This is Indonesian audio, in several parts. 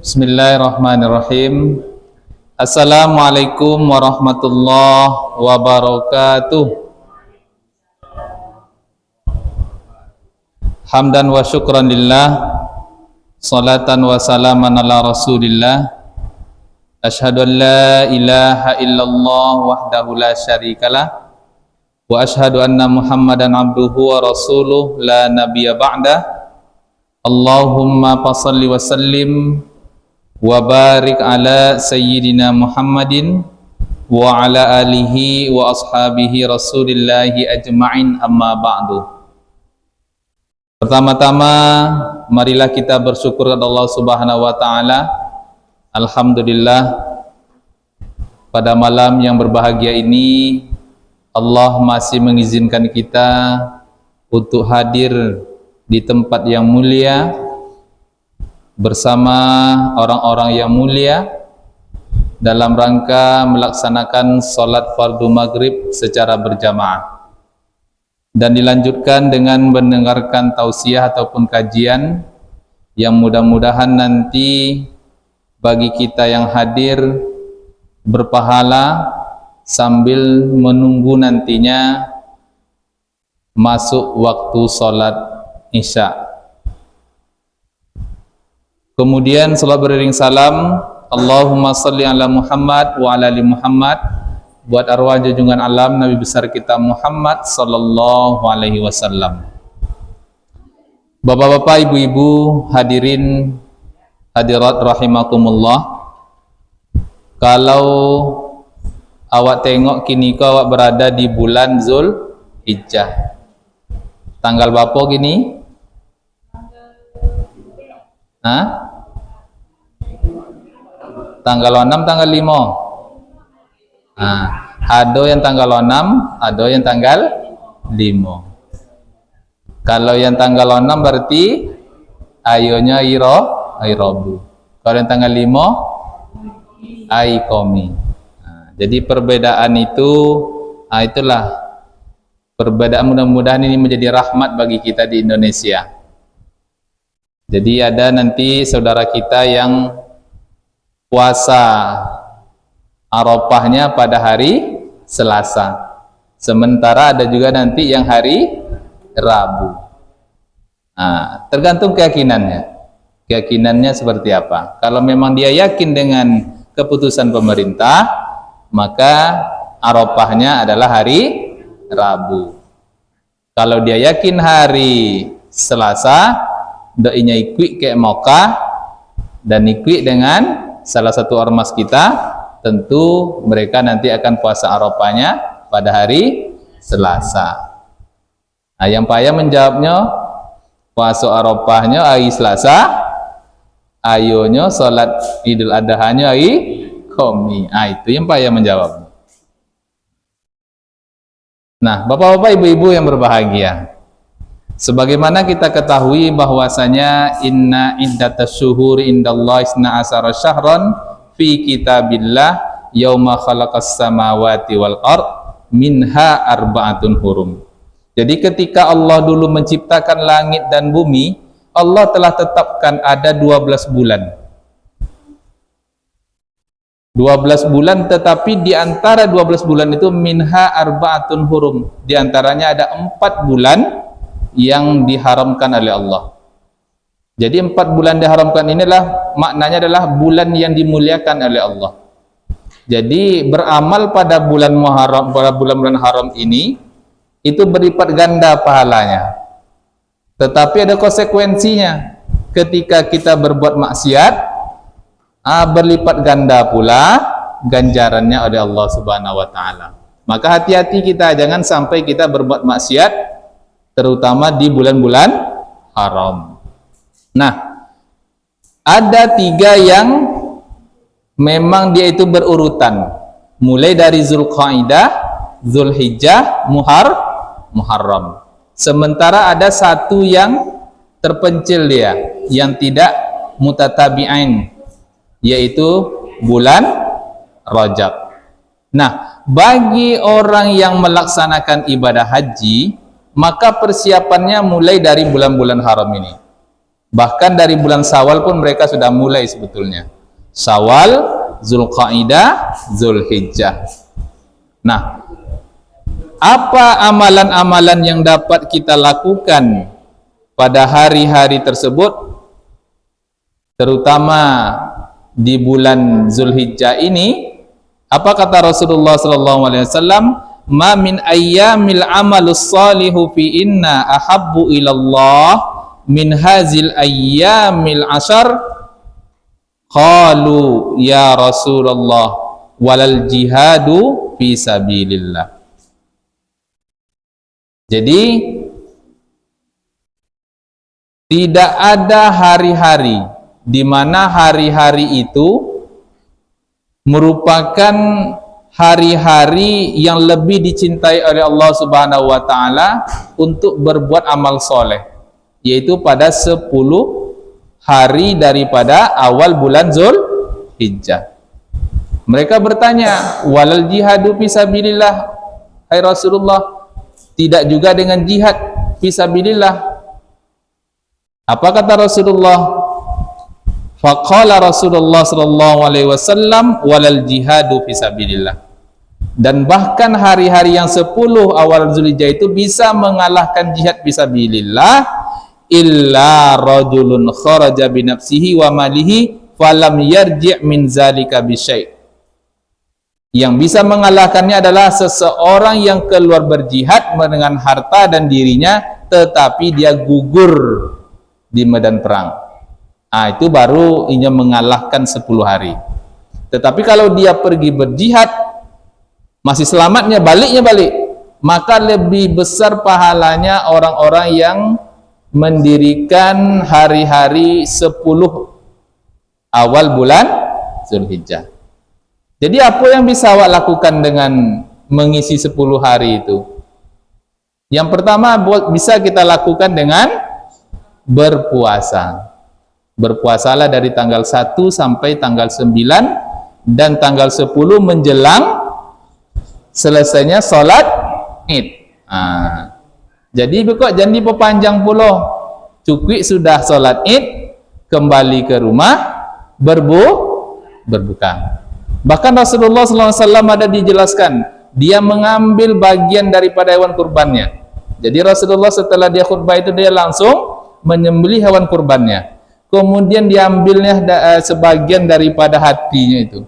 Bismillahirrahmanirrahim. Assalamualaikum warahmatullahi wabarakatuh. Hamdan wa syukran lillah, salatan wa salaman ala rasulillah. Ashhadu an la ilaha illallah wahdahu la syarikalah, wa ashhadu anna muhammadan abduhu wa rasuluh la nabiyya ba'dah. Allahumma fasalli wa sallim wa barik ala sayyidina Muhammadin wa ala alihi wa ashabihi rasulillahi ajma'in, amma ba'du. Pertama-tama marilah kita bersyukur kepada Allah Subhanahu wa taala. Alhamdulillah, pada malam yang berbahagia ini Allah masih mengizinkan kita untuk hadir di tempat yang mulia bersama orang-orang yang mulia dalam rangka melaksanakan salat fardu maghrib secara berjamaah, dan dilanjutkan dengan mendengarkan tausiah ataupun kajian yang mudah-mudahan nanti bagi kita yang hadir berpahala sambil menunggu nantinya masuk waktu salat Isya. Kemudian salat beriring salam, Allahumma salli ala Muhammad wa ala ali Muhammad, buat arwah junjungan alam Nabi besar kita Muhammad sallallahu alaihi wasallam. Bapak-bapak, ibu-ibu, hadirin hadirat rahimakumullah. Kalau awak tengok kini awak berada di bulan Zulhijjah. Tanggal berapa kini? Hah? Tanggal 6, tanggal 5. Ada yang tanggal 6, ada yang tanggal 5. Kalau yang tanggal 6 berarti ayonya Rabu. Kalau yang tanggal 5 Komi. Jadi perbedaan itu, itulah perbedaan. Mudah-mudahan ini menjadi rahmat bagi kita di Indonesia. Jadi ada nanti saudara kita yang puasa Arafahnya pada hari Selasa, sementara ada juga nanti yang hari Rabu. Tergantung keyakinannya seperti apa. Kalau memang dia yakin dengan keputusan pemerintah, maka Arafahnya adalah hari Rabu. Kalau dia yakin hari Selasa, doinya ikut ke Mekah dan ikut dengan salah satu ormas kita, tentu mereka nanti akan puasa Arafahnya pada hari Selasa. Yang payah menjawabnya, puasa Arafahnya hari Selasa, ayonya salat Idul Adhanya hari Komi. Itu yang payah menjawab. Nah, bapak-bapak, ibu-ibu yang berbahagia, sebagaimana kita ketahui bahwasanya inna iddatas syuhuri indallahi isna asara syahran fi kitabillah yauma khalaqas samawati wal ard minha arba'atun hurum. Jadi ketika Allah dulu menciptakan langit dan bumi, Allah telah tetapkan ada 12 bulan. 12 bulan, tetapi di antara 12 bulan itu minha arba'atun hurum. Di antaranya ada 4 bulan yang diharamkan oleh Allah. Jadi 4 bulan diharamkan inilah maknanya adalah bulan yang dimuliakan oleh Allah. Jadi beramal pada bulan Muharram, pada bulan-bulan haram ini itu berlipat ganda pahalanya. Tetapi ada konsekuensinya. Ketika kita berbuat maksiat, berlipat ganda pula ganjarannya oleh Allah Subhanahu wa taala. Maka hati-hati kita, jangan sampai kita berbuat maksiat terutama di bulan-bulan haram. Nah, ada 3 yang memang dia itu berurutan, mulai dari Zulqaidah, Zulhijjah, Muharram. Sementara ada 1 yang terpencil dia, yang tidak mutatabi'ain, yaitu bulan Rajab. Nah, bagi orang yang melaksanakan ibadah haji, maka persiapannya mulai dari bulan-bulan haram ini. Bahkan dari bulan Syawal pun mereka sudah mulai sebetulnya. Syawal, Zulqaidah, Zulhijjah. Nah, apa amalan-amalan yang dapat kita lakukan pada hari-hari tersebut, terutama di bulan Zulhijjah ini? Apa kata Rasulullah sallallahu alaihi wasallam? Ma min ayyamil amalus salihu fi inna ahabbu ilallah min hazil ayyamil ashar. Qalu ya Rasulullah walal jihadu fi sabilillah. Jadi tidak ada hari-hari di mana hari-hari itu merupakan hari-hari yang lebih dicintai oleh Allah Subhanahu wa taala untuk berbuat amal soleh, yaitu pada 10 hari daripada awal bulan Zulhijjah. Mereka bertanya, walal jihadu fisabilillah, hai Rasulullah, tidak juga dengan jihad fisabilillah? Apa kata Rasulullah? Faqala Rasulullah sallallahu alaihi wasallam walal jihadu fisabilillah. Dan bahkan hari-hari yang 10 awal Zulhijjah itu bisa mengalahkan jihad fisabilillah illa rajulun kharaja bi nafsihi wa malihi falam yarji' min zalika bisyai'. Yang bisa mengalahkannya adalah seseorang yang keluar berjihad dengan harta dan dirinya tetapi dia gugur di medan perang. Itu baru ia mengalahkan 10 hari. Tetapi kalau dia pergi berjihad, masih selamatnya, baliknya balik, maka lebih besar pahalanya orang-orang yang mendirikan hari-hari 10 awal bulan Zulhijjah. Jadi apa yang bisa awak lakukan dengan mengisi 10 hari itu? Yang pertama bisa kita lakukan dengan berpuasa. Berpuasalah dari tanggal 1 sampai tanggal 9 dan tanggal 10 menjelang selesainya solat Id. Jadi kok jangan diperpanjang pula. Cukup sudah solat Id, kembali ke rumah berbuka. Bahkan Rasulullah SAW ada dijelaskan, dia mengambil bagian daripada hewan kurbannya. Jadi Rasulullah setelah dia khutbah itu dia langsung menyembelih hewan kurbannya. Kemudian diambilnya sebagian daripada hatinya itu.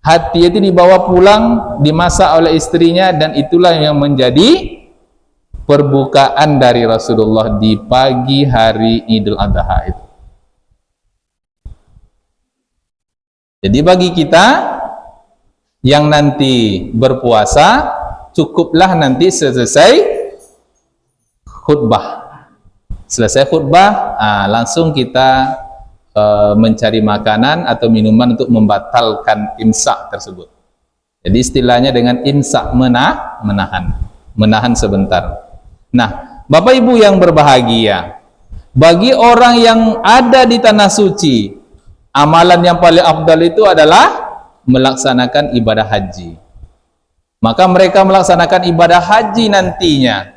Hati itu dibawa pulang, dimasak oleh istrinya, dan itulah yang menjadi perbukaan dari Rasulullah di pagi hari Idul Adha itu. Jadi bagi kita yang nanti berpuasa, cukuplah nanti selesai khutbah. Selesai khutbah, langsung kita mencari makanan atau minuman untuk membatalkan imsak tersebut. Jadi istilahnya dengan imsak, menahan sebentar. Nah, Bapak Ibu yang berbahagia, bagi orang yang ada di tanah suci, amalan yang paling afdal itu adalah melaksanakan ibadah haji. Maka mereka melaksanakan ibadah haji nantinya,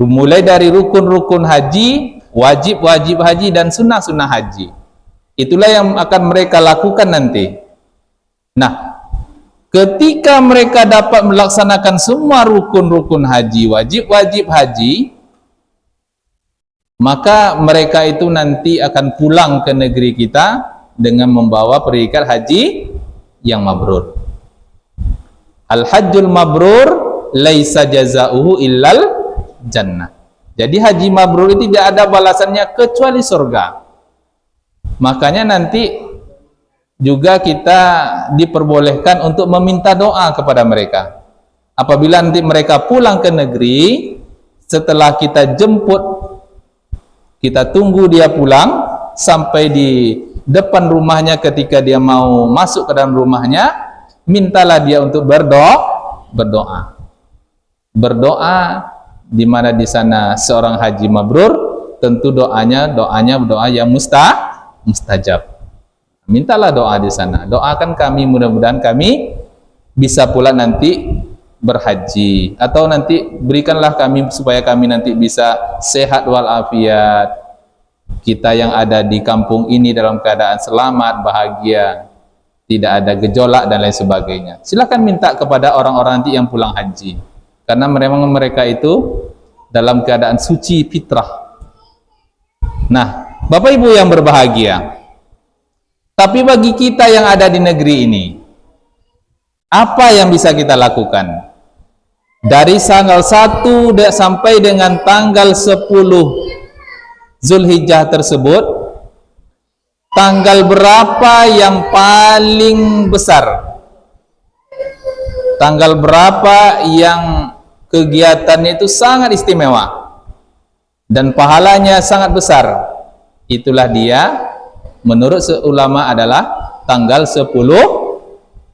mulai dari rukun-rukun haji, wajib-wajib haji, dan sunnah-sunnah haji. Itulah yang akan mereka lakukan nanti. Nah, ketika mereka dapat melaksanakan semua rukun-rukun haji, wajib-wajib haji, maka mereka itu nanti akan pulang ke negeri kita dengan membawa predikat haji yang mabrur. Al-hajjul mabrur laisa jazauhu illal jannah. Jadi haji mabrur itu tidak ada balasannya kecuali surga. Makanya nanti juga kita diperbolehkan untuk meminta doa kepada mereka. Apabila nanti mereka pulang ke negeri, setelah kita jemput, kita tunggu dia pulang sampai di depan rumahnya, ketika dia mau masuk ke dalam rumahnya, mintalah dia untuk berdoa. Di mana di sana seorang haji mabrur, tentu doanya doa yang mustajab. Mintalah doa di sana. Doakan kami, mudah-mudahan kami bisa pula nanti berhaji, atau nanti berikanlah kami supaya kami nanti bisa sehat walafiat, kita yang ada di kampung ini dalam keadaan selamat, bahagia, tidak ada gejolak dan lain sebagainya. Silakan minta kepada orang-orang nanti yang pulang haji, karena memang mereka itu dalam keadaan suci fitrah. Nah, Bapak Ibu yang berbahagia, tapi bagi kita yang ada di negeri ini, apa yang bisa kita lakukan? Dari tanggal 1 sampai dengan tanggal 10 Zulhijjah tersebut, tanggal berapa yang paling besar? Tanggal berapa yang kegiatannya itu sangat istimewa dan pahalanya sangat besar? Itulah dia, menurut ulama adalah tanggal 10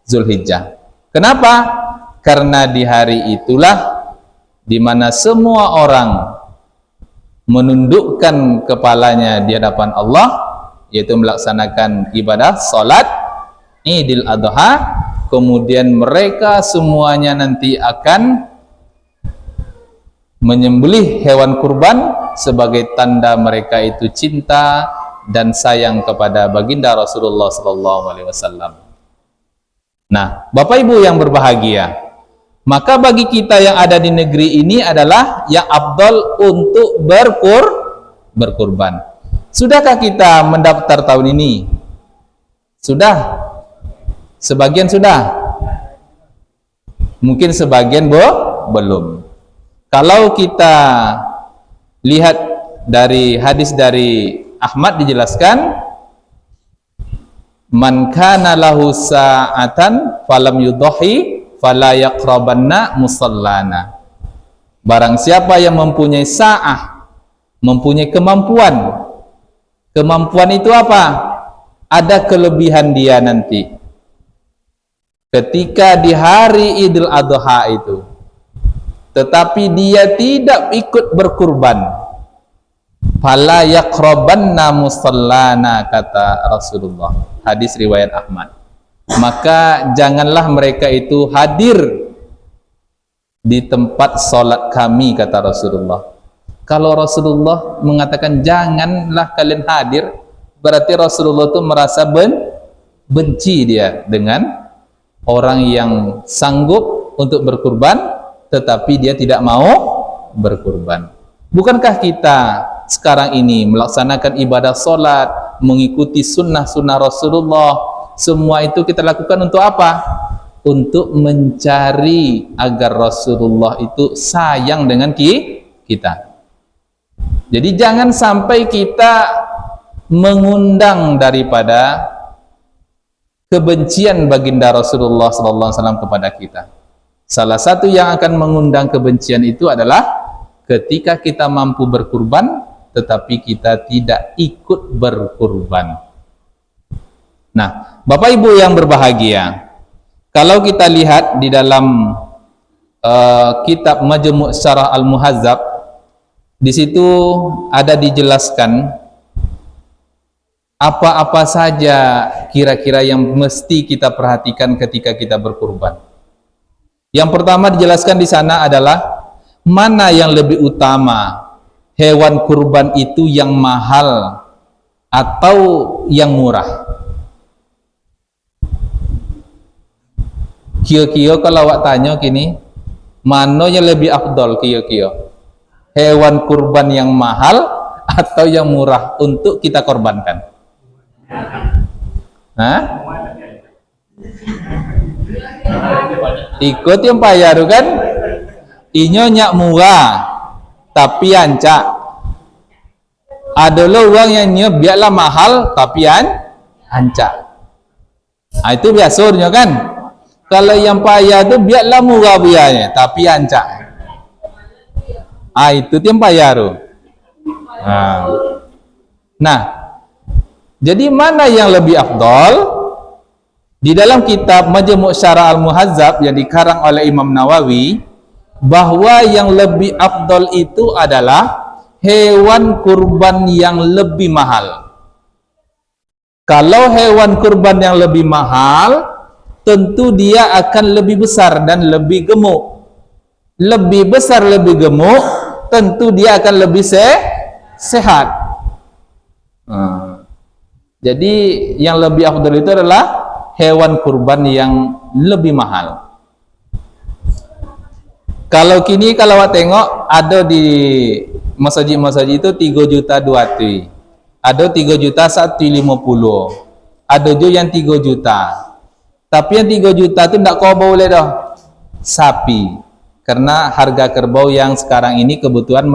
Zulhijjah. Kenapa? Karena di hari itulah di mana semua orang menundukkan kepalanya di hadapan Allah, yaitu melaksanakan ibadah salat Idul Adha. Kemudian mereka semuanya nanti akan menyembelih hewan kurban sebagai tanda mereka itu cinta dan sayang kepada baginda Rasulullah SAW. Nah, Bapak Ibu yang berbahagia, maka bagi kita yang ada di negeri ini adalah yang afdal untuk berkurban. Sudahkah kita mendaftar tahun ini? Sudah? Sebagian sudah? Mungkin sebagian belum. Kalau kita lihat dari hadis dari Ahmad dijelaskan, man kana lahu sa'atan falam yudhi fala yaqrabanna musallana. Barang siapa yang mempunyai sa'ah, mempunyai kemampuan. Kemampuan itu apa? Ada kelebihan dia nanti. Ketika di hari Idul Adha itu, tetapi dia tidak ikut berkurban, fala yaqrabanna musallana, kata Rasulullah. Hadis riwayat Ahmad. Maka janganlah mereka itu hadir di tempat sholat kami, kata Rasulullah. Kalau Rasulullah mengatakan janganlah kalian hadir, berarti Rasulullah itu merasa benci dia dengan orang yang sanggup untuk berkurban tetapi dia tidak mau berkurban. Bukankah kita sekarang ini melaksanakan ibadah sholat, mengikuti sunnah-sunnah Rasulullah, semua itu kita lakukan untuk apa? Untuk mencari agar Rasulullah itu sayang dengan kita. Jadi jangan sampai kita mengundang daripada kebencian baginda Rasulullah SAW kepada kita. Salah satu yang akan mengundang kebencian itu adalah ketika kita mampu berkurban tetapi kita tidak ikut berkurban. Nah, Bapak Ibu yang berbahagia, kalau kita lihat di dalam kitab Majmu' Syarah Al-Muhazzab, di situ ada dijelaskan apa-apa saja kira-kira yang mesti kita perhatikan ketika kita berkurban. Yang pertama dijelaskan di sana adalah mana yang lebih utama, hewan kurban itu yang mahal atau yang murah. Kio-kio kalau awak tanya kini, mana yang lebih afdol kio-kio? Hewan kurban yang mahal atau yang murah untuk kita korbankan? Hah? Ikut yang bayar kan? Inyo nyak murah tapi ancak. Adalah uang yang nyo biarlah mahal tapi ancak. Nah, itu biasanya kan? Kalau yang payah itu biarlah murah biayanya tapi ancak. Itu yang payah tu. Nah, jadi mana yang lebih afdol? Di dalam kitab Majmu' Syarah Al-Muhazzab yang dikarang oleh Imam Nawawi, bahwa yang lebih afdol itu adalah hewan kurban yang lebih mahal. Kalau hewan kurban yang lebih mahal, tentu dia akan lebih besar dan lebih gemuk. Lebih besar, lebih gemuk, tentu dia akan lebih sehat. Jadi yang lebih afdal itu adalah hewan kurban yang lebih mahal. Kalau kini kalau awak tengok ada di masjid-masjid itu 3 juta 2 tui. Ada 3 juta 150. Ada juga yang 3 juta. Tapi yang 3 juta itu tidak kau boleh dah. Sapi. Karena harga kerbau yang sekarang ini kebutuhan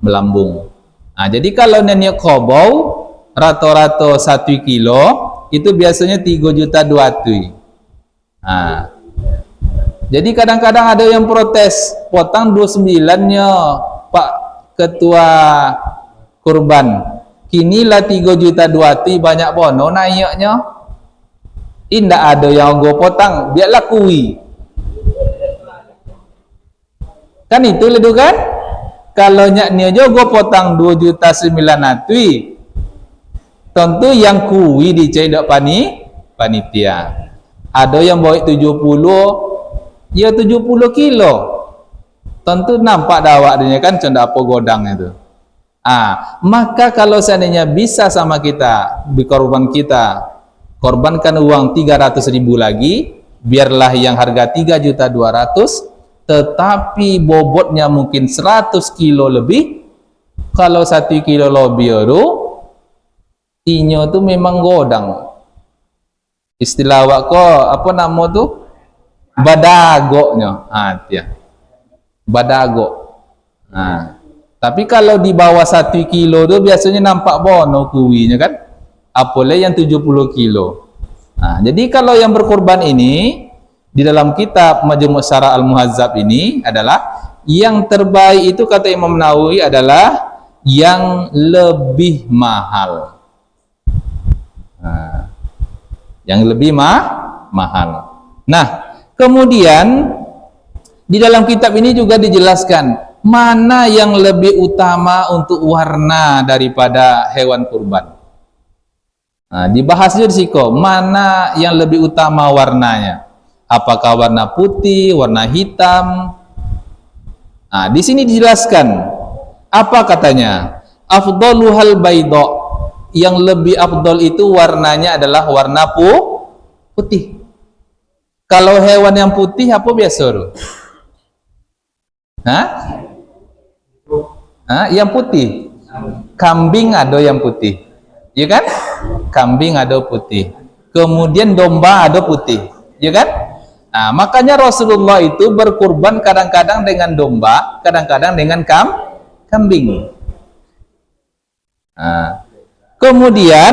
melambung. Nah, jadi kalau nenek kerbau rata-rata 1 kilo itu biasanya 3 juta 2 tui. Nah, jadi kadang-kadang ada yang protes, potang 29-nya Pak Ketua Kurban. Kinilah 3 juta 2 tui banyak bono naiknya. Tidak ada yang go potang, biarlah kui. Kan itu ledu kan? Kalau nyaknya aja go potang 2 juta 9 tui. Tentu yang kui dicai dak panitia. Ada yang bawa 70 ya 70 kilo. Tentu nampak dawak dia kan canda apa godang itu. Maka kalau seandainya bisa sama kita di korban kita korbankan uang 300.000 lagi, biarlah yang harga 3.200.000 tetapi bobotnya mungkin 100 kilo lebih. Kalau 1 kilo lebih itu inyo tu memang godang. Istilah awak ko apa nama tu? Badagoknya, badago. Tapi kalau di bawah 1 kilo tu biasanya nampak bono kuinya kan, apalagi yang 70 kilo. Jadi kalau yang berkorban ini di dalam kitab Majmu' Syara' Al-Muhazzab ini adalah yang terbaik itu kata Imam Nawawi adalah yang lebih mahal. Yang lebih mahal. Nah, kemudian di dalam kitab ini juga dijelaskan mana yang lebih utama untuk warna daripada hewan kurban. Dibahas juga di siko mana yang lebih utama warnanya. Apakah warna putih, warna hitam? Di sini dijelaskan apa katanya? Afdaluhal baydha. Yang lebih afdal itu warnanya adalah warna putih. Kalau hewan yang putih apa biasa tu? Yang putih. Kambing ada yang putih. Ya kan? Kambing ada putih. Kemudian domba ada putih. Ya kan? Makanya Rasulullah itu berkurban kadang-kadang dengan domba, kadang-kadang dengan kambing. Kemudian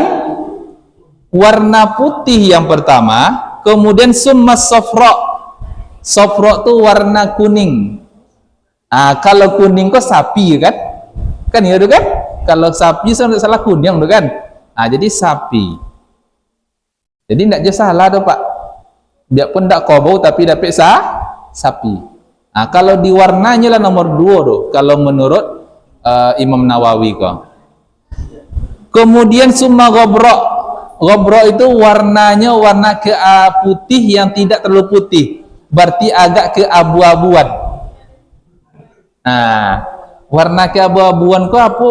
warna putih yang pertama, kemudian summa sofro. Sofro itu warna kuning. Kalau kuning kok sapi kan? Kan ya kan? Kalau sapi salah kuning kan? Jadi sapi. Jadi tidak je salah tu Pak. Biarpun tidak kobau tapi dapat sapi. Kalau diwarnanya lah nomor 2 tu. Kalau menurut Imam Nawawi kok. Kemudian summa ghabraq. Ghabraq itu warnanya warna putih yang tidak terlalu putih. Berarti agak keabu-abuan. Warna keabu-abuan ku apa?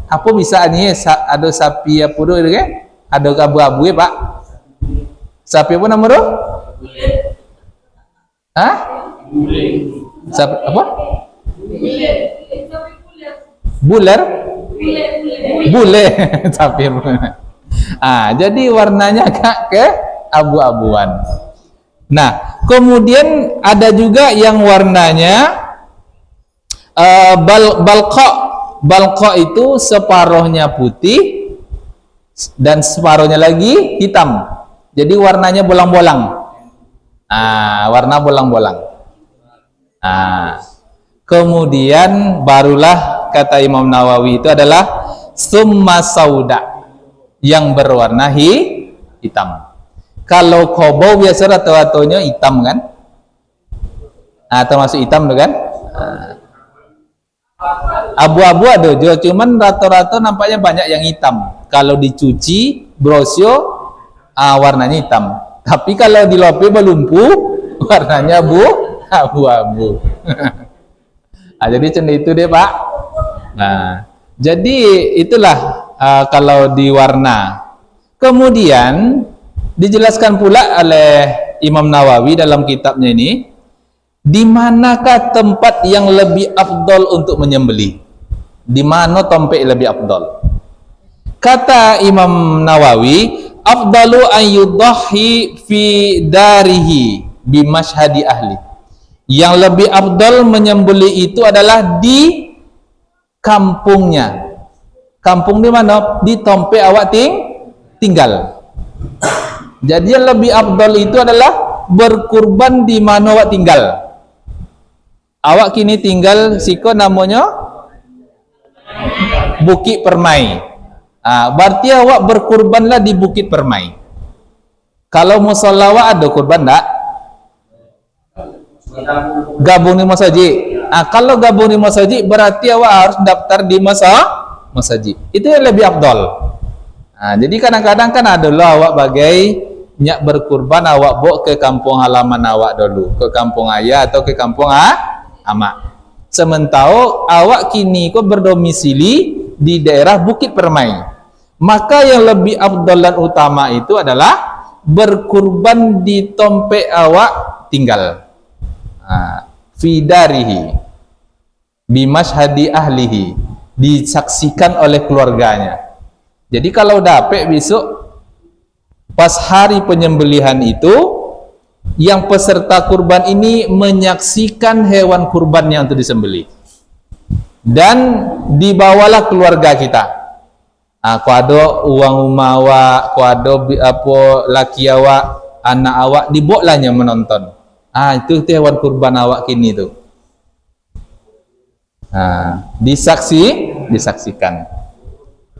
Apa bisa ni? Ada sapi apa tu kan? Ada abu-abu Pak? Sapi apa nama tu? Sapi apa? Buler? Bule. Sapi. Jadi warnanya agak ke abu-abuan. Nah, kemudian ada juga yang warnanya balqa. Balqa itu separuhnya putih dan separuhnya lagi hitam. Jadi warnanya bolang-bolang. Warna bolang-bolang. Kemudian barulah kata Imam Nawawi itu adalah summa sauda yang berwarna hitam. Kalau kobau biasa rata-ratanya hitam kan? Termasuk hitam tu kan? Abu-abu ada juga, cuman rata-rata nampaknya banyak yang hitam. Kalau dicuci, brosio, warnanya hitam. Tapi kalau dilope berlumpuh, warnanya abu-abu. Jadi macam itu deh Pak. Jadi itulah kalau di warna. Kemudian dijelaskan pula oleh Imam Nawawi dalam kitabnya ini, di manakah tempat yang lebih afdal untuk menyembelih? Di mana tempat lebih afdal? Kata Imam Nawawi, afdalu an yudhahi fi darihi bi mashhadi ahli. Yang lebih afdal menyembelih itu adalah di kampungnya. Kampung di mana? Di tempat awak tinggal. Jadi yang lebih afdal itu adalah berkurban di mana awak tinggal. Awak kini tinggal siko namanya Bukit Permai. Berarti awak berkurbanlah di Bukit Permai. Kalau musala awak ada kurban tak? Gabung di masjid. Kalau gabung di masjid berarti awak harus daftar di masjid. Itu yang lebih afdal. Jadi kadang-kadang kan ada lah awak bagai nyak berkurban, awak bawa ke kampung halaman awak dulu, ke kampung ayah atau ke kampung amak. Sementara awak kini kok berdomisili di daerah Bukit Permai, maka yang lebih afdal dan utama itu adalah berkurban di tempat awak tinggal. Fidarihi bimashhadi ahlihi, disaksikan oleh keluarganya. Jadi kalau dapat besok pas hari penyembelihan itu, yang peserta kurban ini menyaksikan hewan kurbannya untuk disembelih, dan dibawalah keluarga kita. Aku ada uang rumah awak, aku ada apa laki awak, anak awak, dibawalah menonton. Itu hewan kurban awak kini tu. Disaksikan.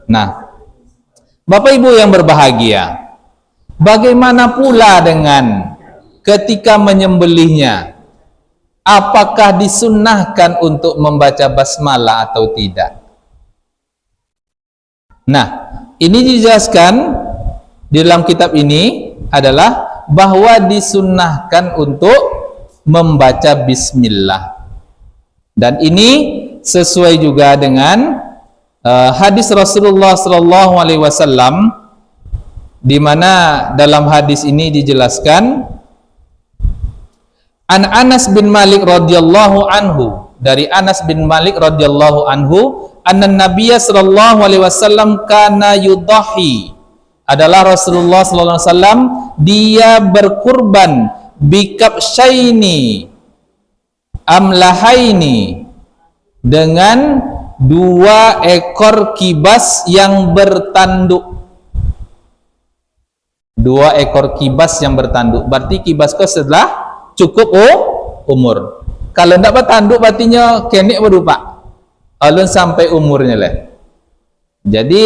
Nah, Bapak Ibu yang berbahagia, bagaimana pula dengan ketika menyembelihnya? Apakah disunnahkan untuk membaca basmalah atau tidak? Nah, ini dijelaskan di dalam kitab ini adalah bahwa disunnahkan untuk membaca bismillah. Dan ini sesuai juga dengan hadis Rasulullah SAW, di mana dalam hadis ini dijelaskan an Anas bin Malik radhiyallahu anhu, dari Anas bin Malik radhiyallahu anhu, anna Nabiyya sallallahu alaihi wasallam kana yudahi, adalah Rasulullah sallallahu alaihi wasallam dia berkurban bikabsyaini amlahaini, dengan 2 ekor kibas yang bertanduk. 2 ekor kibas yang bertanduk, berarti kibas ke setelah cukup umur. Kalau tidak bertanduk berartinya kenek berupa alun sampai umurnya lah. Jadi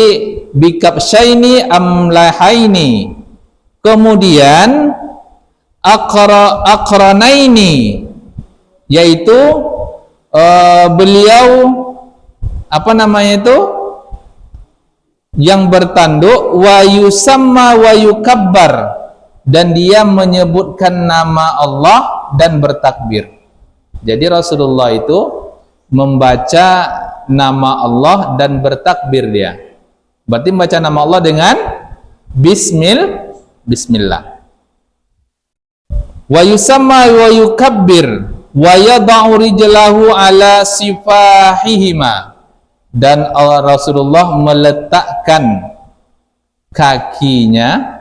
bikabsyaini amlahaini, kemudian aqranaini, yaitu beliau apa namanya itu yang bertanduk, wa yusamma wa yukabbar, dan dia menyebutkan nama Allah dan bertakbir. Jadi Rasulullah itu membaca nama Allah dan bertakbir dia. Berarti membaca nama Allah dengan bismillah. Wa yusamma wa yukabbir wa yada'u rijlahu ala sifahihima, dan Rasulullah meletakkan kakinya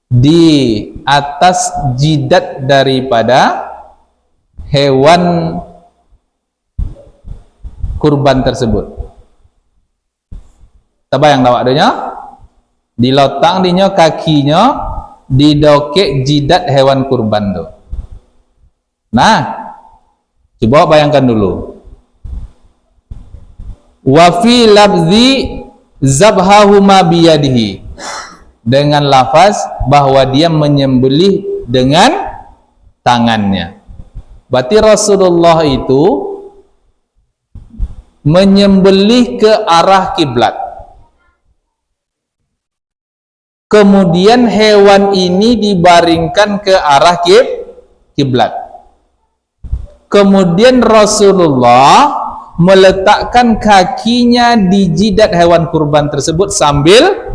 di atas jidat daripada hewan kurban tersebut. Tabayang lawak adanya dilotang dinya kakinya di dokek jidat hewan kurban tu. Nah, coba bayangkan dulu. Wa fi labzi zabhahuma biyadihi, dengan lafaz bahwa dia menyembelih dengan tangannya. Berarti Rasulullah itu menyembelih ke arah kiblat. Kemudian hewan ini dibaringkan ke arah kiblat. Kemudian Rasulullah meletakkan kakinya di jidat hewan kurban tersebut sambil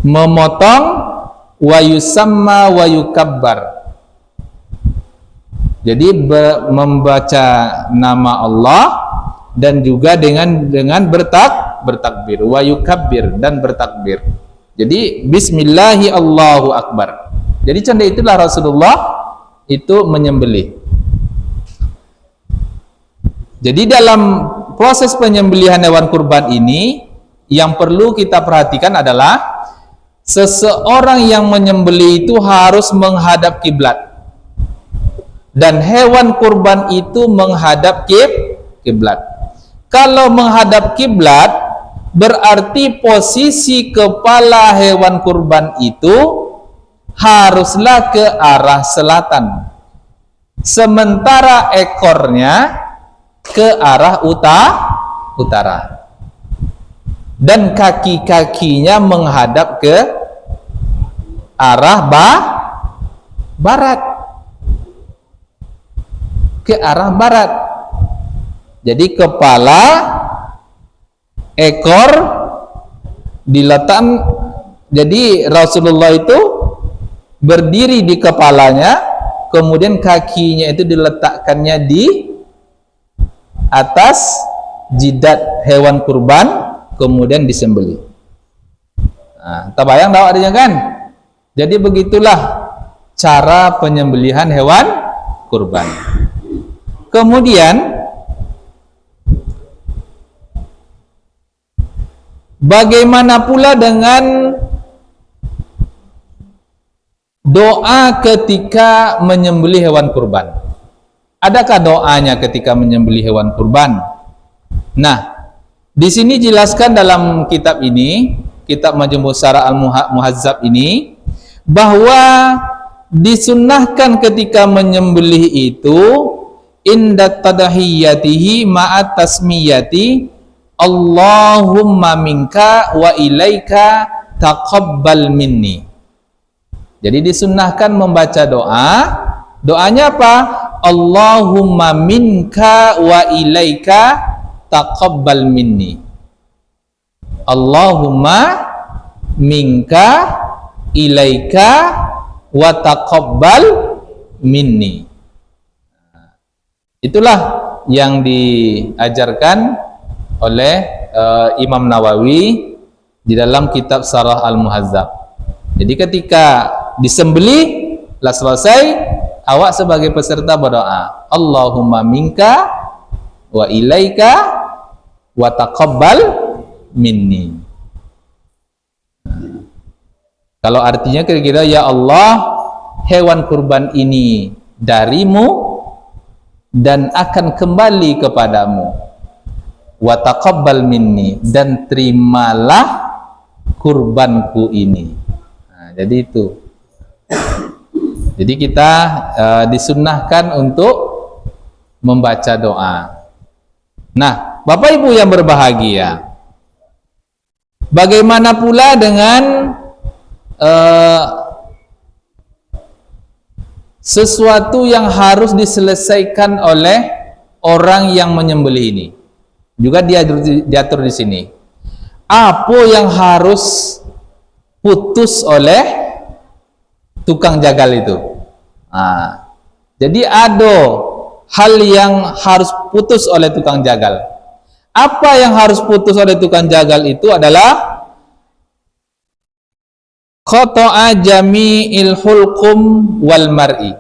memotong, wa yusamma wa yukabbar. Jadi membaca nama Allah dan juga dengan bertakbir, wa yukabbir, dan bertakbir. Jadi bismillahi Allahu akbar. Jadi contoh itulah Rasulullah itu menyembelih. Jadi dalam proses penyembelihan hewan kurban ini yang perlu kita perhatikan adalah seseorang yang menyembelih itu harus menghadap kiblat. Dan hewan kurban itu menghadap kiblat. Kalau menghadap kiblat berarti posisi kepala hewan kurban itu haruslah ke arah selatan. Sementara ekornya ke arah utara. Dan kaki-kakinya menghadap ke arah barat. Ke arah barat. Jadi kepala, ekor diletakkan. Jadi Rasulullah itu berdiri di kepalanya, kemudian kakinya itu diletakkannya di atas jidat hewan kurban, kemudian disembelih. Nah, terbayang tak adanya kan? Jadi begitulah cara penyembelihan hewan kurban. Kemudian bagaimana pula dengan doa ketika menyembelih hewan kurban? Adakah doanya ketika menyembelih hewan kurban? Nah, di sini jelaskan dalam kitab ini, kitab Majmu' Syarah Al-Muhazzab ini, bahwa disunnahkan ketika menyembelih itu inda tadahiyatihi ma'at tasmiyati Allahumma minka wa ilaika taqabbal minni. Jadi disunnahkan membaca doa. Doanya apa? Allahumma minka wa ilaika taqabbal minni. Allahumma minka ilaika wa taqabbal minni. Itulah yang diajarkan oleh Imam Nawawi di dalam kitab Syarah Al-Muhazzab. Jadi ketika disembelih lah selesai, awak sebagai peserta berdoa, Allahumma minka wa ilaika wa taqabbal minni. Kalau artinya kira-kira, ya Allah, hewan kurban ini darimu dan akan kembali kepadamu. Wa taqabbal minni, dan terimalah kurbanku ini. Nah, jadi itu. Jadi kita disunnahkan untuk membaca doa. Nah, Bapak Ibu yang berbahagia, bagaimana pula dengan sesuatu yang harus diselesaikan oleh orang yang menyembelih ini? Juga diatur di sini. Apa yang harus putus oleh tukang jagal itu? Nah, jadi ada hal yang harus putus oleh tukang jagal. Apa yang harus putus oleh tukang jagal itu adalah qata'a jami'il hulqum wal mar'i,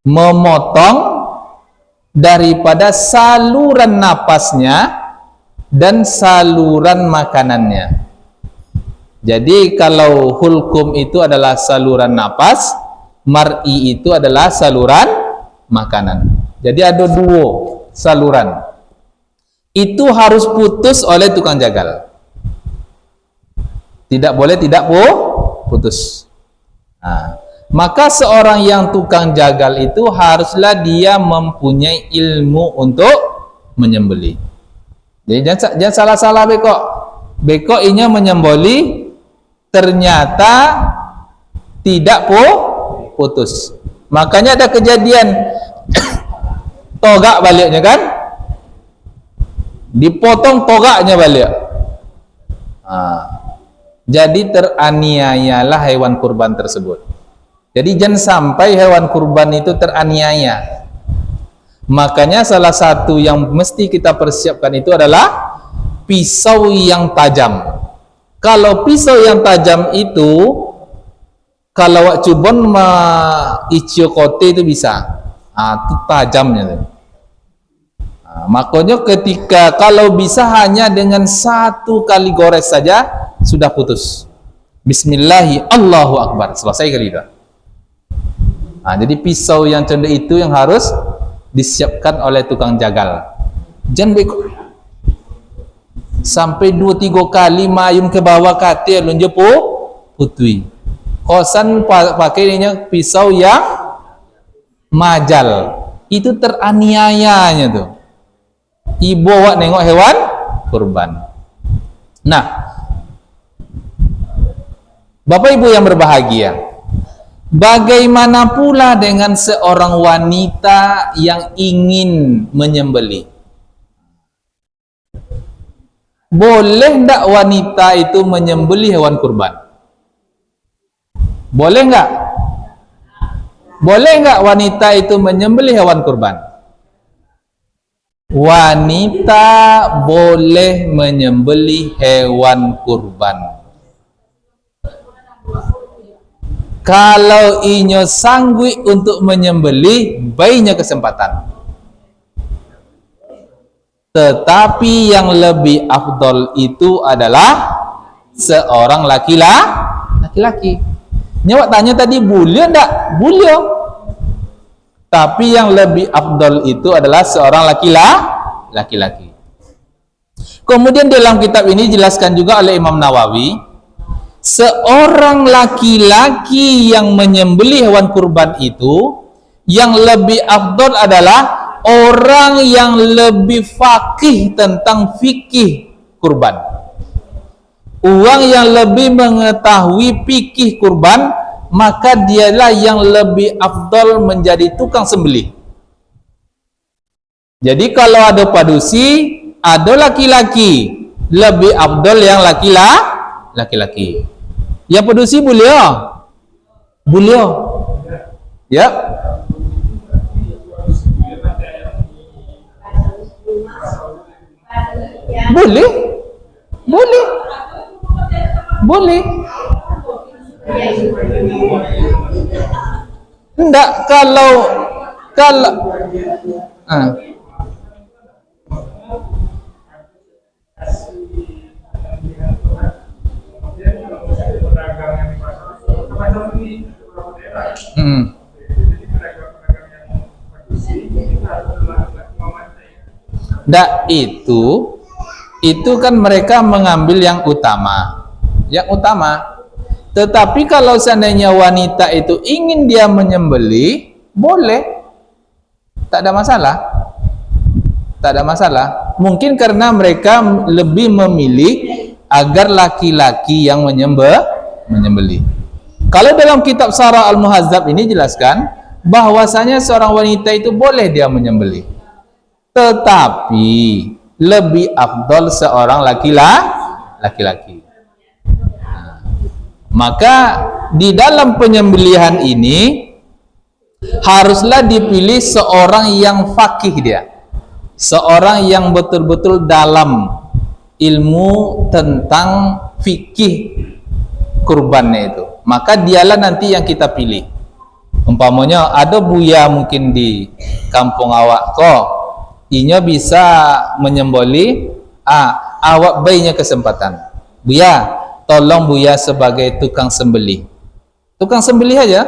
memotong daripada saluran napasnya dan saluran makanannya. Jadi kalau hulkum itu adalah saluran napas, mar'i itu adalah saluran makanan. Jadi ada dua saluran. Itu harus putus oleh tukang jagal. Tidak boleh tidak putus. Nah, maka seorang yang tukang jagal itu haruslah dia mempunyai ilmu untuk menyembelih. Jadi jangan salah-salah beko. Beko inya menyembelih ternyata tidak putus. Makanya ada kejadian togak baliknya kan, dipotong togaknya balik. Jadi teraniayalah hewan kurban tersebut. Jadi jangan sampai hewan kurban itu teraniaya. Makanya salah satu yang mesti kita persiapkan itu adalah pisau yang tajam. Kalau pisau yang tajam itu, kalau wak cubon ma icio kote itu bisa. Itu tajamnya tuh. Makanya ketika kalau bisa hanya dengan satu kali gores saja sudah putus. Bismillahi Allahu Akbar, selesai kali itu. Jadi pisau yang contoh itu yang harus disiapkan oleh tukang jagal. Jangan beko sampai 2-3 kali mayum ke bawah katil lunjepo putui. Kosan pakainya pisau yang majal, itu teraniayanya tuh. Ibu wak nengok hewan kurban. Nah, Bapak Ibu yang berbahagia, bagaimana pula dengan seorang wanita yang ingin menyembelih? Boleh enggak wanita itu menyembelih hewan kurban? Boleh enggak? Boleh enggak wanita itu menyembelih hewan kurban? Wanita boleh menyembelih hewan kurban kalau inyo sanggup untuk menyembelih, baiknya kesempatan. Tetapi yang lebih afdol itu adalah seorang laki-laki. Nyawa tanya tadi boleh enggak? Boleh. Tapi yang lebih afdol itu adalah seorang laki-laki. Kemudian dalam kitab ini dijelaskan juga oleh Imam Nawawi, seorang laki-laki yang menyembelih hewan kurban itu yang lebih afdol adalah orang yang lebih faqih tentang fikih kurban. Orang yang lebih mengetahui fikih kurban, maka dialah yang lebih afdol menjadi tukang sembelih. Jadi kalau ada padusi, ada laki-laki, lebih afdol yang laki-laki. Yang padusi boleh? Boleh. Ya. Boleh. Enggak, kalau enggak, itu kan mereka mengambil yang utama. Tetapi kalau seandainya wanita itu ingin dia menyembelih, boleh, tak ada masalah. Mungkin karena mereka lebih memilih agar laki-laki yang menyembelih. Kalau dalam kitab Sarah Al-Muhazzab ini jelaskan bahwasanya seorang wanita itu boleh dia menyembelih, tetapi lebih afdol seorang laki-laki. Maka di dalam penyembelihan ini haruslah dipilih seorang yang faqih dia, seorang yang betul-betul dalam ilmu tentang fikih kurbannya itu. Maka dialah nanti yang kita pilih. Umpamanya ada buya mungkin di kampung awak kok, inya bisa menyembelih, awak baiknya kesempatan. Buya, tolong buya sebagai tukang sembelih aja.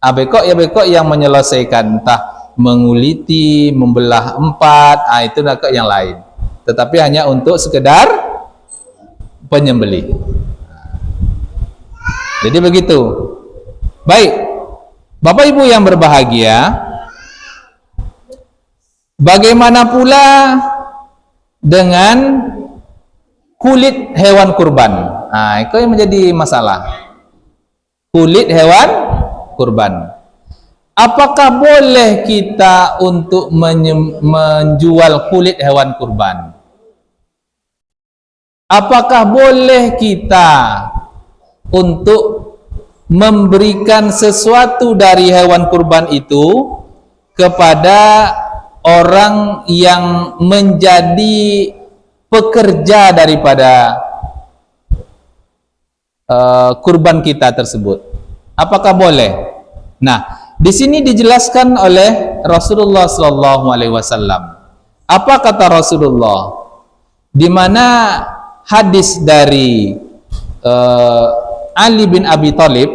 Bekok yang menyelesaikan, entah menguliti, membelah 4, itu nak yang lain. Tetapi hanya untuk sekedar penyembelih. Jadi begitu. Baik, Bapak Ibu yang berbahagia, bagaimana pula dengan kulit hewan kurban? Itu yang menjadi masalah. Kulit hewan kurban. Apakah boleh kita untuk menjual kulit hewan kurban? Apakah boleh kita untuk memberikan sesuatu dari hewan kurban itu kepada orang yang menjadi pekerja daripada kurban kita tersebut? Apakah boleh? Nah, di sini dijelaskan oleh Rasulullah sallallahu alaihi wasallam. Apa kata Rasulullah? Di mana hadis dari Ali bin Abi Thalib,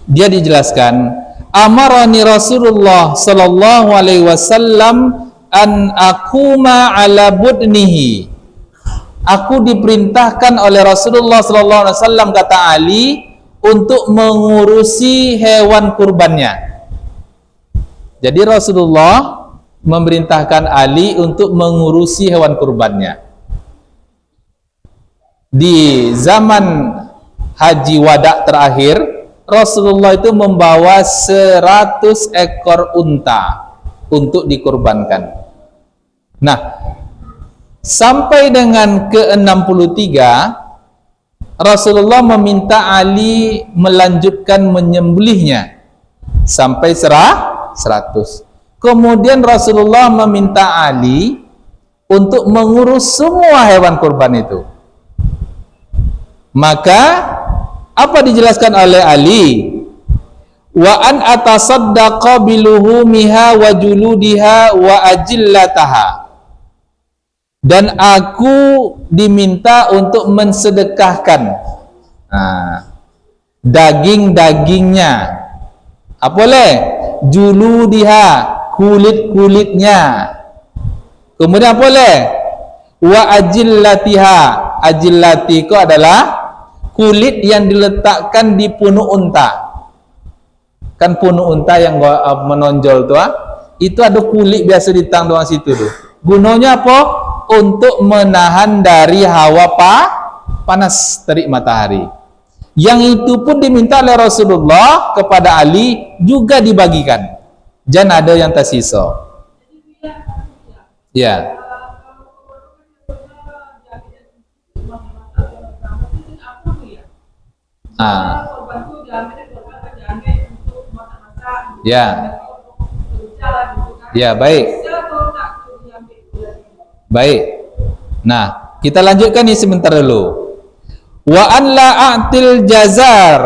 dia dijelaskan, amarani Rasulullah sallallahu alaihi wasallam an aquma ala budnihi. Aku diperintahkan oleh Rasulullah sallallahu alaihi wasallam, kata Ali, untuk mengurusi hewan kurbannya. Jadi Rasulullah memerintahkan Ali untuk mengurusi hewan kurbannya. Di zaman haji wada terakhir, Rasulullah itu membawa 100 ekor unta untuk dikurbankan. Nah, sampai dengan ke-63 Rasulullah meminta Ali melanjutkan menyembelihnya sampai 100. Kemudian Rasulullah meminta Ali untuk mengurus semua hewan kurban itu. Maka apa dijelaskan oleh Ali? Wa an atasaddaqa biluhumiha wa juludiha wa ajillataha. Dan aku diminta untuk mensedekahkan daging-dagingnya. Apa boleh? Juludiha, kulit-kulitnya. Kemudian apa boleh? Wa ajillatiha. Ajillati itu adalah kulit yang diletakkan di punuk unta. Kan punuk unta yang menonjol tu, itu ada kulit biasa ditang doang situ tu. Gunanya apa? Untuk menahan dari hawa panas terik matahari. Yang itu pun diminta oleh Rasulullah kepada Ali, juga dibagikan. Jangan ada yang tersisa. Ya. Ya. Ya, baik. Baik. Nah, kita lanjutkan ini sebentar dulu. Wa an la a'til jazar,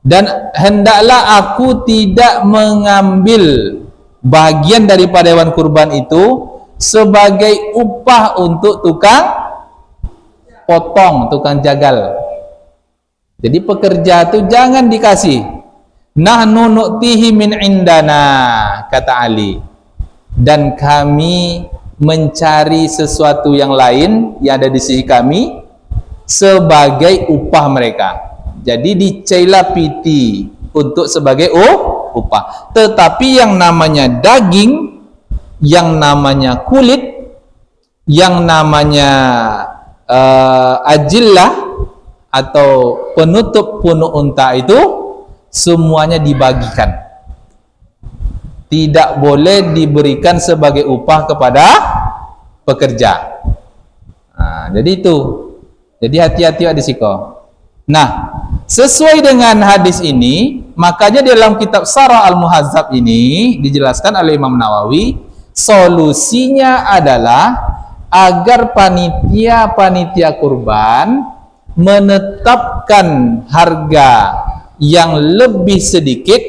dan hendaklah aku tidak mengambil bagian daripada hewan kurban itu sebagai upah untuk tukang potong, tukang jagal. Jadi pekerja itu jangan dikasih. Nahnu nu'tihi min indana, kata Ali. Dan kami mencari sesuatu yang lain yang ada di sisi kami sebagai upah mereka. Jadi dicela piti untuk sebagai upah. Tetapi yang namanya daging, yang namanya kulit, yang namanya ajillah atau penutup punuk unta itu semuanya dibagikan. Tidak boleh diberikan sebagai upah kepada pekerja. Jadi itu. Jadi hati-hati ada siko. Nah, sesuai dengan hadis ini, makanya dalam kitab Sarah Al-Muhazzab ini dijelaskan oleh Imam Nawawi, solusinya adalah agar panitia-panitia kurban menetapkan harga yang lebih sedikit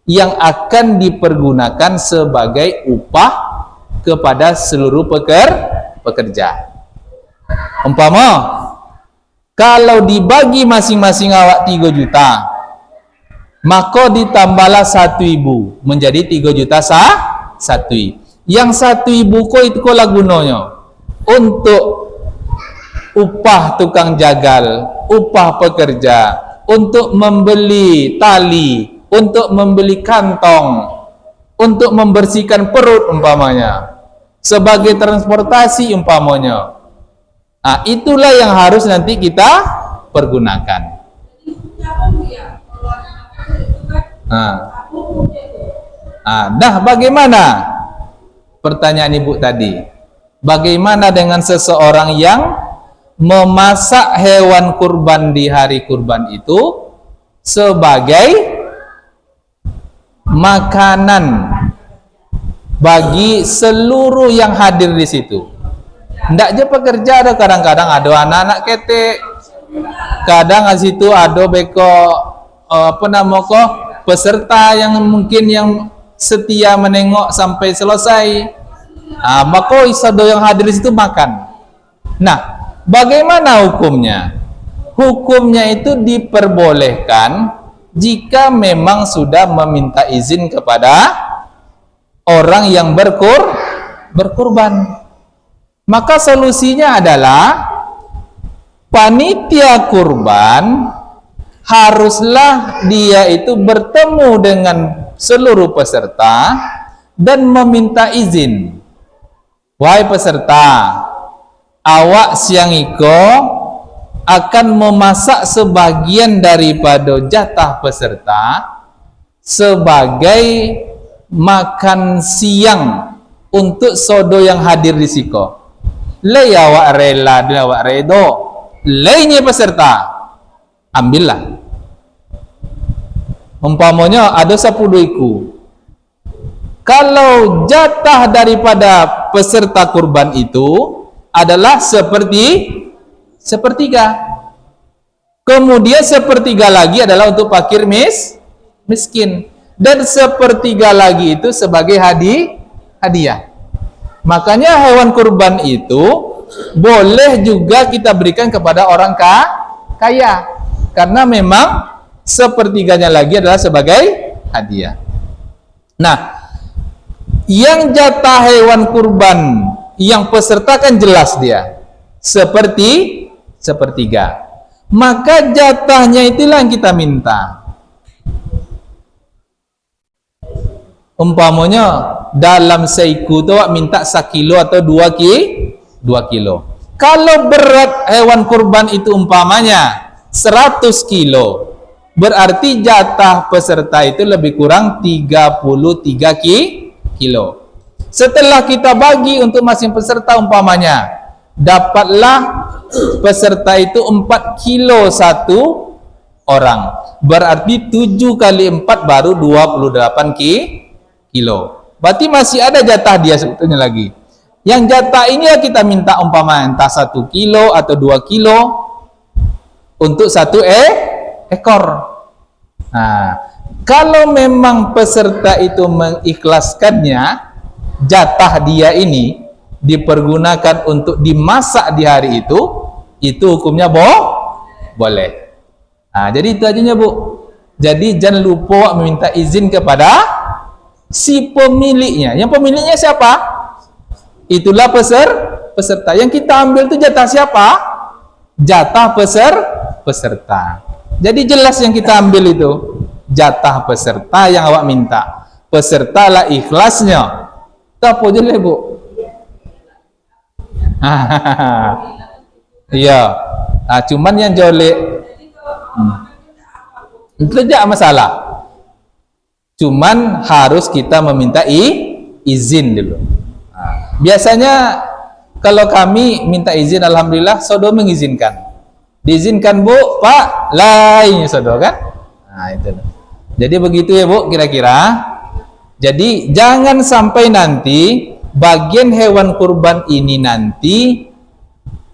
yang akan dipergunakan sebagai upah kepada seluruh pekerja. Umpama kalau dibagi masing-masing awak 3 juta, maka ditambahlah 1.000 menjadi 3 juta satu. Yang 1.000 ko itu ko lagunanya untuk upah tukang jagal, upah pekerja, untuk membeli tali, untuk membeli kantong, untuk membersihkan perut umpamanya, sebagai transportasi umpamanya. Nah, itulah yang harus nanti kita pergunakan. Dah bagaimana? Pertanyaan ibu tadi. Bagaimana dengan seseorang yang memasak hewan kurban di hari kurban itu sebagai makanan bagi seluruh yang hadir di situ? Ndak aja pekerja, ada kadang-kadang ada anak-anak ketek, kadang di situ ada beko peserta yang mungkin yang setia menengok sampai selesai. Maka isado yang hadir di situ makan. Nah, bagaimana hukumnya? Hukumnya itu diperbolehkan jika memang sudah meminta izin kepada orang yang berkurban. Maka solusinya adalah panitia kurban haruslah dia itu bertemu dengan seluruh peserta dan meminta izin. Wahai peserta, awak siang iko akan memasak sebagian daripada jatah peserta sebagai makan siang untuk sodo yang hadir di siko. Lei awak rela dan awak redo, lainnya peserta ambillah. Umpamanya ada 10 iku. Kalau jatah daripada peserta kurban itu adalah sepertiga. Kemudian sepertiga lagi adalah untuk fakir miskin. Dan sepertiga lagi itu sebagai hadiah. Makanya hewan kurban itu boleh juga kita berikan kepada orang kaya. Karena memang sepertiganya lagi adalah sebagai hadiah. Nah, yang jatah hewan kurban yang peserta kan jelas dia seperti sepertiga, maka jatahnya itulah yang kita minta. Umpamanya dalam seiku tu minta 1 kilo atau 2 kilo. Kalau berat hewan kurban itu umpamanya 100 kilo, berarti jatah peserta itu lebih kurang 33 kilo. Setelah kita bagi untuk masing peserta umpamanya, dapatlah peserta itu 4 kilo satu orang. Berarti 7 kali 4 baru 28 kilo. Berarti masih ada jatah dia sebetulnya lagi. Yang jatah ini ya kita minta umpamanya entah 1 kilo atau 2 kilo untuk satu ekor. Nah, kalau memang peserta itu mengikhlaskannya, jatah dia ini dipergunakan untuk dimasak di hari itu hukumnya boleh. Nah, jadi itu aja Bu. Jadi jangan lupa meminta izin kepada si pemiliknya. Yang pemiliknya siapa? Itulah peserta. Yang kita ambil itu jatah siapa? Jatah peserta. Jadi jelas yang kita ambil itu jatah peserta yang awak minta. Peserta lah ikhlasnya. Tak apa je lah Bu. Iya. Cuman yang jolek itu tidak masalah. Cuman harus kita meminta izin dulu. Biasanya kalau kami minta izin, alhamdulillah sodo mengizinkan. Diizinkan Bu, Pak, lainnya sodo kan? Nah itu. Jadi begitu ya Bu, kira-kira. Jadi jangan sampai nanti bagian hewan kurban ini nanti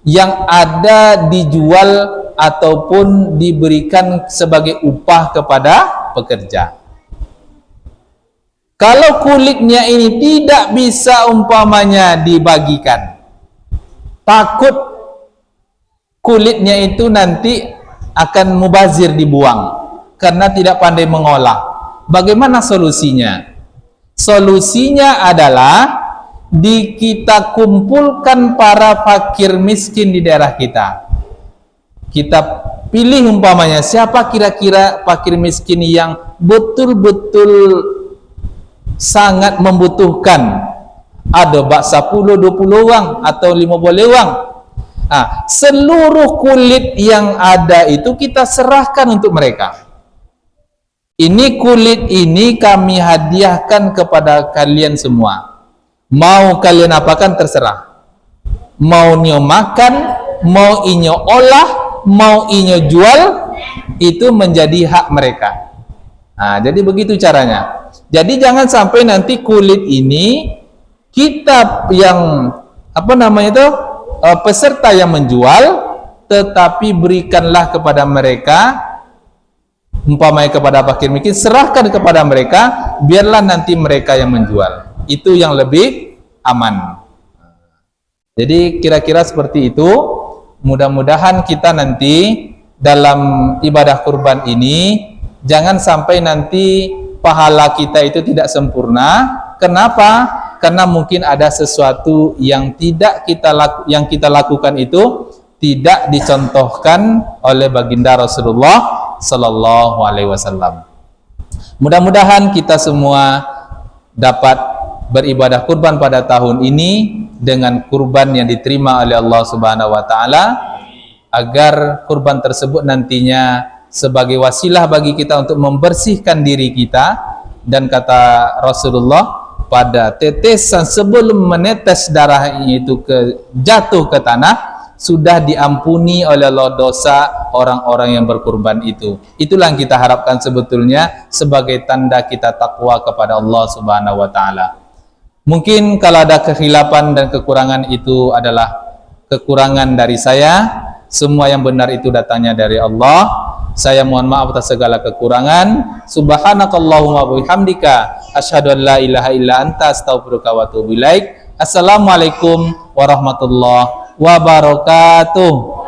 yang ada dijual ataupun diberikan sebagai upah kepada pekerja. Kalau kulitnya ini tidak bisa umpamanya dibagikan, takut kulitnya itu nanti akan mubazir dibuang karena tidak pandai mengolah. Bagaimana solusinya? Solusinya adalah kita kumpulkan para fakir miskin di daerah kita. Kita pilih umpamanya siapa kira-kira fakir miskin yang betul-betul sangat membutuhkan. Ada bak 10, 20 wang atau 50 wang. Seluruh kulit yang ada itu kita serahkan untuk mereka. Ini kulit ini kami hadiahkan kepada kalian semua. Mau kalian apakan terserah. Mau nyo makan, mau inyo olah, mau inyo jual, itu menjadi hak mereka. Nah, jadi begitu caranya. Jadi jangan sampai nanti kulit ini kita yang peserta yang menjual, tetapi berikanlah kepada mereka, umpamanya kepada fakir miskin, serahkan kepada mereka, biarlah nanti mereka yang menjual. Itu yang lebih aman. Jadi kira-kira seperti itu. Mudah-mudahan kita nanti dalam ibadah kurban ini jangan sampai nanti pahala kita itu tidak sempurna. Kenapa? Karena mungkin ada sesuatu yang yang kita lakukan itu tidak dicontohkan oleh baginda Rasulullah Sallallahu Alaihi Wasallam. Mudah-mudahan kita semua dapat beribadah kurban pada tahun ini dengan kurban yang diterima oleh Allah Subhanahu Wa Taala, agar kurban tersebut nantinya sebagai wasilah bagi kita untuk membersihkan diri kita. Dan kata Rasulullah, pada tetesan sebelum menetes darah itu jatuh ke tanah, sudah diampuni oleh Allah dosa orang-orang yang berkurban itu. Itulah yang kita harapkan sebetulnya sebagai tanda kita takwa kepada Allah Subhanahu Wa Taala. Mungkin kalau ada kekhilafan dan kekurangan itu adalah kekurangan dari saya. Semua yang benar itu datangnya dari Allah. Saya mohon maaf atas segala kekurangan. Subhanakallahumma wa bihamdika asyhadu an la ilaha illa anta astaghfiruka wa atubu ilaik. Assalamualaikum warahmatullahi wabarakatuh.